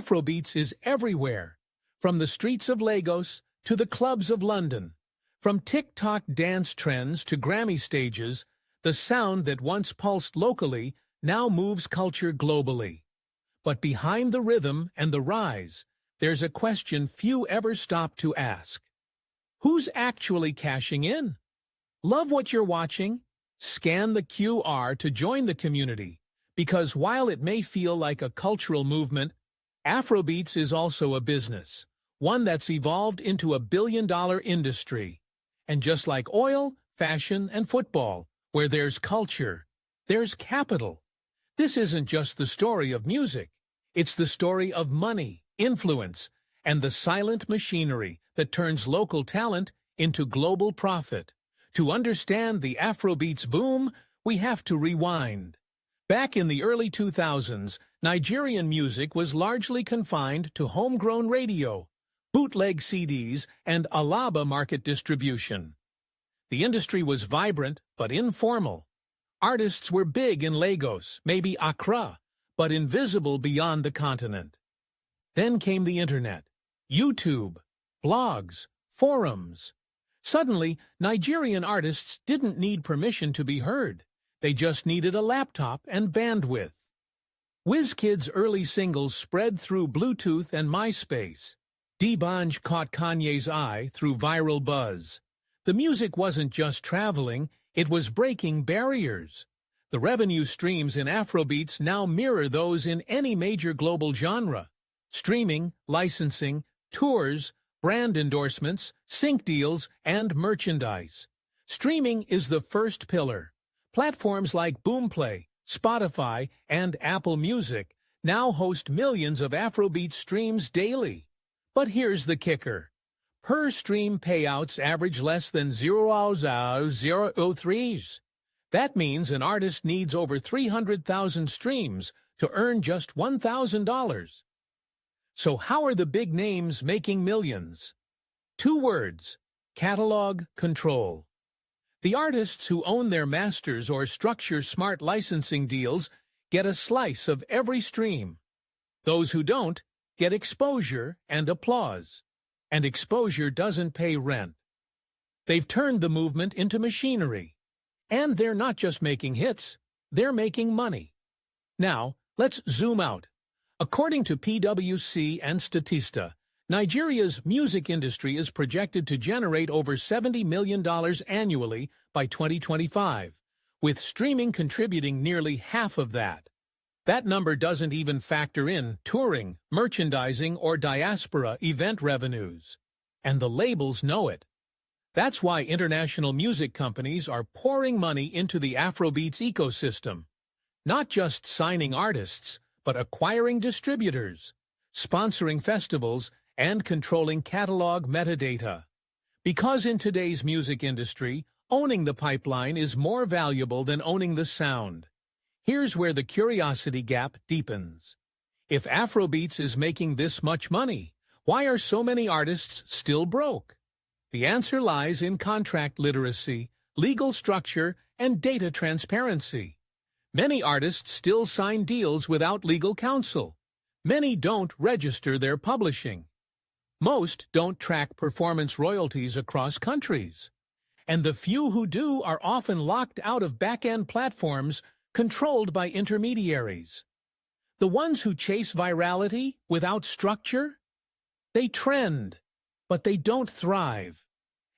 Afrobeats is everywhere, from the streets of Lagos to the clubs of London. From TikTok dance trends to Grammy stages, the sound that once pulsed locally now moves culture globally. But behind the rhythm and the rise, there's a question few ever stop to ask. Who's actually cashing in? Love what you're watching? Scan the QR to join the community, because while it may feel like a cultural movement, Afrobeats is also a business, one that's evolved into a billion-dollar industry. And just like oil, fashion, and football, where there's culture, there's capital. This isn't just the story of music. It's the story of money, influence, and the silent machinery that turns local talent into global profit. To understand the Afrobeats boom, we have to rewind. Back in the early 2000s, Nigerian music was largely confined to homegrown radio, bootleg CDs, and Alaba market distribution. The industry was vibrant but informal. Artists were big in Lagos, maybe Accra, but invisible beyond the continent. Then came the internet, YouTube, blogs, forums. Suddenly, Nigerian artists didn't need permission to be heard. They just needed a laptop and bandwidth. WizKid's early singles spread through Bluetooth and MySpace. D'banj caught Kanye's eye through viral buzz. The music wasn't just traveling, it was breaking barriers. The revenue streams in Afrobeats now mirror those in any major global genre. Streaming, licensing, tours, brand endorsements, sync deals, and merchandise. Streaming is the first pillar. Platforms like Boomplay, Spotify, and Apple Music now host millions of Afrobeat streams daily. But here's the kicker. Per-stream payouts average less than 0.003. That means an artist needs over 300,000 streams to earn just $1,000. So how are the big names making millions? 2 words: catalog control. The artists who own their masters or structure smart licensing deals get a slice of every stream. Those who don't get exposure and applause. And exposure doesn't pay rent. They've turned the movement into machinery. And they're not just making hits, they're making money. Now, let's zoom out. According to PwC and Statista, Nigeria's music industry is projected to generate over $70 million annually by 2025, with streaming contributing nearly half of that. That number doesn't even factor in touring, merchandising, or diaspora event revenues. And the labels know it. That's why international music companies are pouring money into the Afrobeats ecosystem. Not just signing artists, but acquiring distributors, sponsoring festivals, and controlling catalog metadata. Because in today's music industry, owning the pipeline is more valuable than owning the sound. Here's where the curiosity gap deepens. If Afrobeats is making this much money, why are so many artists still broke? The answer lies in contract literacy, legal structure, and data transparency. Many artists still sign deals without legal counsel. Many don't register their publishing. Most don't track performance royalties across countries. And the few who do are often locked out of back-end platforms controlled by intermediaries. The ones who chase virality without structure? They trend, but they don't thrive.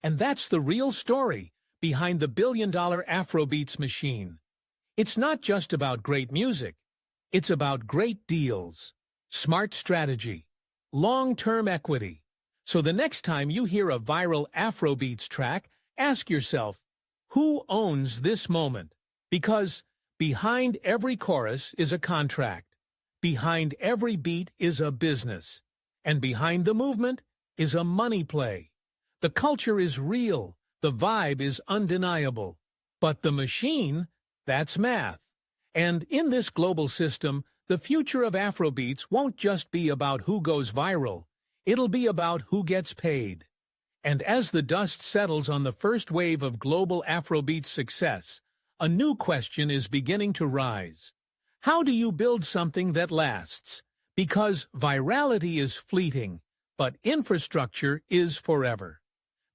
And that's the real story behind the billion-dollar Afrobeats machine. It's not just about great music. It's about great deals, smart strategy, long-term equity. So the next time you hear a viral Afrobeats track, ask yourself, who owns this moment? Because behind every chorus is a contract. Behind every beat is a business. And behind the movement is a money play. The culture is real. The vibe is undeniable. But the machine, that's math. And in this global system, the future of Afrobeats won't just be about who goes viral. It'll be about who gets paid. And as the dust settles on the first wave of global Afrobeat success, a new question is beginning to rise. How do you build something that lasts? Because virality is fleeting, but infrastructure is forever.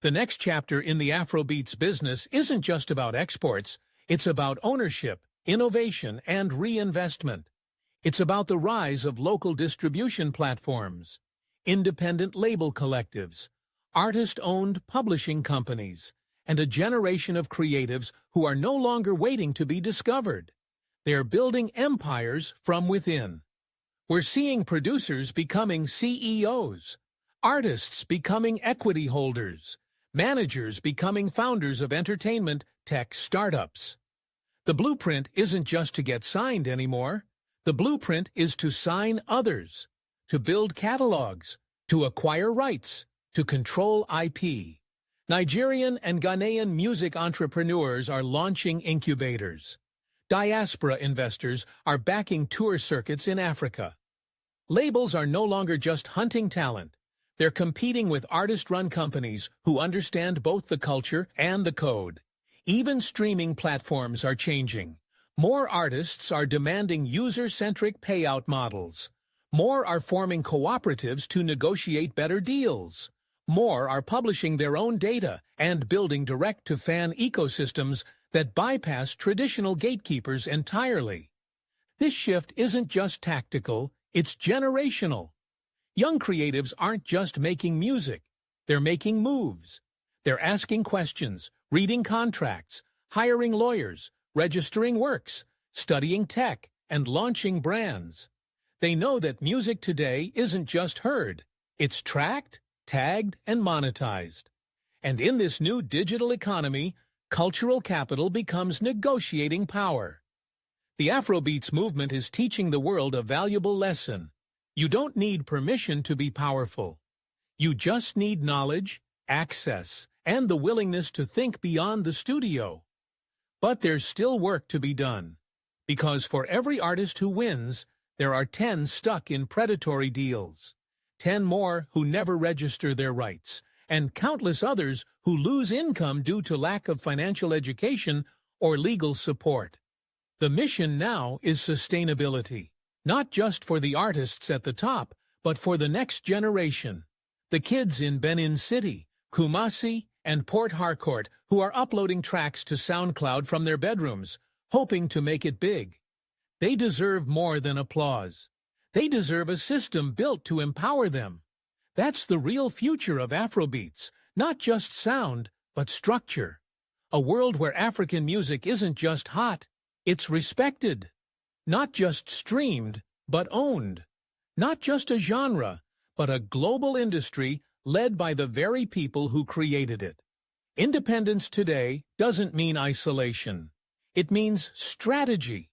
The next chapter in the Afrobeats business isn't just about exports, it's about ownership, innovation, and reinvestment. It's about the rise of local distribution platforms, independent label collectives, artist-owned publishing companies, and a generation of creatives who are no longer waiting to be discovered. They're building empires from within. We're seeing producers becoming CEOs, artists becoming equity holders, managers becoming founders of entertainment tech startups. The blueprint isn't just to get signed anymore. The blueprint is to sign others, to build catalogs, to acquire rights, to control IP. Nigerian and Ghanaian music entrepreneurs are launching incubators. Diaspora investors are backing tour circuits in Africa. Labels are no longer just hunting talent. They're competing with artist-run companies who understand both the culture and the code. Even streaming platforms are changing. More artists are demanding user-centric payout models. More are forming cooperatives to negotiate better deals. More are publishing their own data and building direct-to-fan ecosystems that bypass traditional gatekeepers entirely. This shift isn't just tactical, it's generational. Young creatives aren't just making music, they're making moves. They're asking questions, reading contracts, hiring lawyers, registering works, studying tech, and launching brands. They know that music today isn't just heard, it's tracked, tagged, and monetized. And in this new digital economy, cultural capital becomes negotiating power. The Afrobeats movement is teaching the world a valuable lesson. You don't need permission to be powerful. You just need knowledge, access, and the willingness to think beyond the studio. But there's still work to be done. Because for every artist who wins, there are 10 stuck in predatory deals, 10 more who never register their rights, and countless others who lose income due to lack of financial education or legal support. The mission now is sustainability, not just for the artists at the top, but for the next generation. The kids in Benin City, Kumasi, and Port Harcourt who are uploading tracks to SoundCloud from their bedrooms, hoping to make it big. They deserve more than applause. They deserve a system built to empower them. That's the real future of Afrobeats, not just sound, but structure. A world where African music isn't just hot, it's respected. Not just streamed, but owned. Not just a genre, but a global industry led by the very people who created it. Independence today doesn't mean isolation. It means strategy.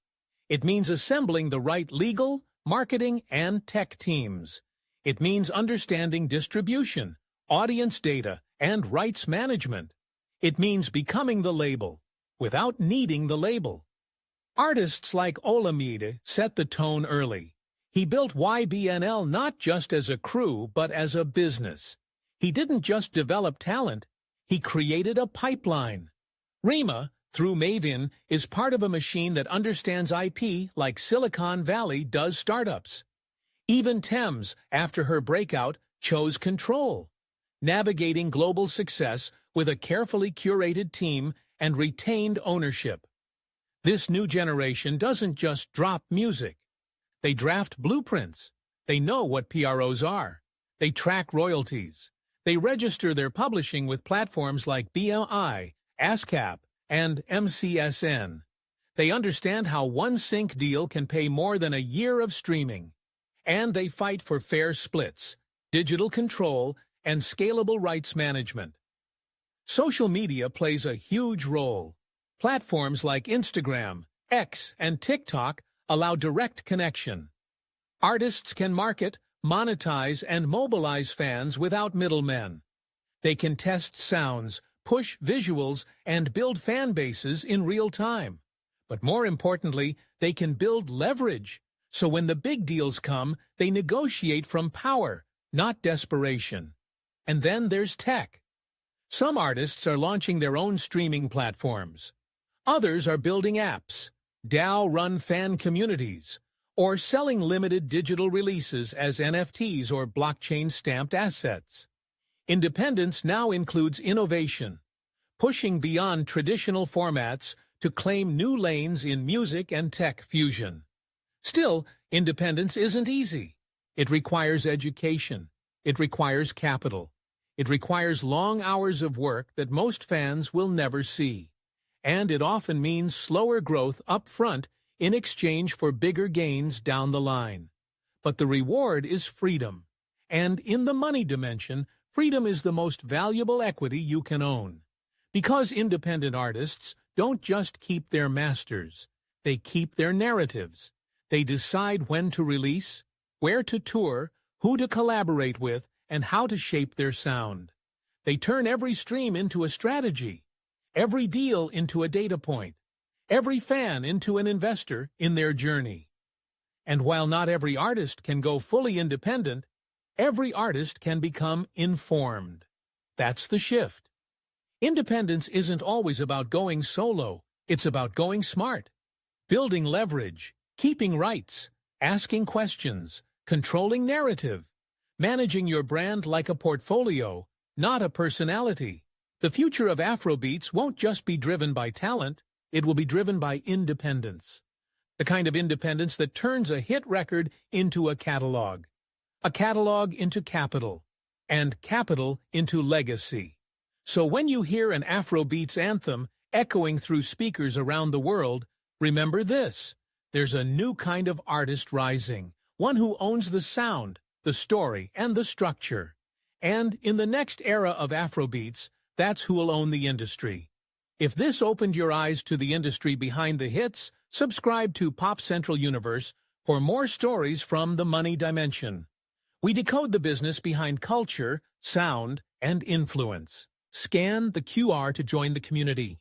It means assembling the right legal, marketing, and tech teams. It means understanding distribution, audience data, and rights management. It means becoming the label, without needing the label. Artists like Olamide set the tone early. He built YBNL not just as a crew, but as a business. He didn't just develop talent, he created a pipeline. Rema, through Maven, is part of a machine that understands IP like Silicon Valley does startups. Even Tems, after her breakout, chose control, navigating global success with a carefully curated team and retained ownership. This new generation doesn't just drop music. They draft blueprints. They know what PROs are. They track royalties. They register their publishing with platforms like BMI, ASCAP, and MCSN. They understand how one sync deal can pay more than a year of streaming. And they fight for fair splits, digital control, and scalable rights management. Social media plays a huge role. Platforms like Instagram, X, and TikTok allow direct connection. Artists can market, monetize, and mobilize fans without middlemen. They can test sounds, push visuals, and build fan bases in real time. But more importantly, they can build leverage. So when the big deals come, they negotiate from power, not desperation. And then there's tech. Some artists are launching their own streaming platforms. Others are building apps, DAO-run fan communities, or selling limited digital releases as NFTs or blockchain-stamped assets. Independence now includes innovation, pushing beyond traditional formats to claim new lanes in music and tech fusion. Still, independence isn't easy. It requires education. It requires capital. It requires long hours of work that most fans will never see. And it often means slower growth up front in exchange for bigger gains down the line. But the reward is freedom. And in the money dimension, freedom is the most valuable equity you can own. Because independent artists don't just keep their masters, they keep their narratives. They decide when to release, where to tour, who to collaborate with, and how to shape their sound. They turn every stream into a strategy, every deal into a data point, every fan into an investor in their journey. And while not every artist can go fully independent, every artist can become informed. That's the shift. Independence isn't always about going solo, it's about going smart. Building leverage, keeping rights, asking questions, controlling narrative, managing your brand like a portfolio, not a personality. The future of Afrobeats won't just be driven by talent, it will be driven by independence. The kind of independence that turns a hit record into a catalog into capital, and capital into legacy. So when you hear an Afrobeats anthem echoing through speakers around the world, remember this: there's a new kind of artist rising, one who owns the sound, the story, and the structure. And in the next era of Afrobeats, that's who will own the industry. If this opened your eyes to the industry behind the hits, subscribe to Pop Central Universe for more stories from the money dimension. We decode the business behind culture, sound, and influence. Scan the QR to join the community.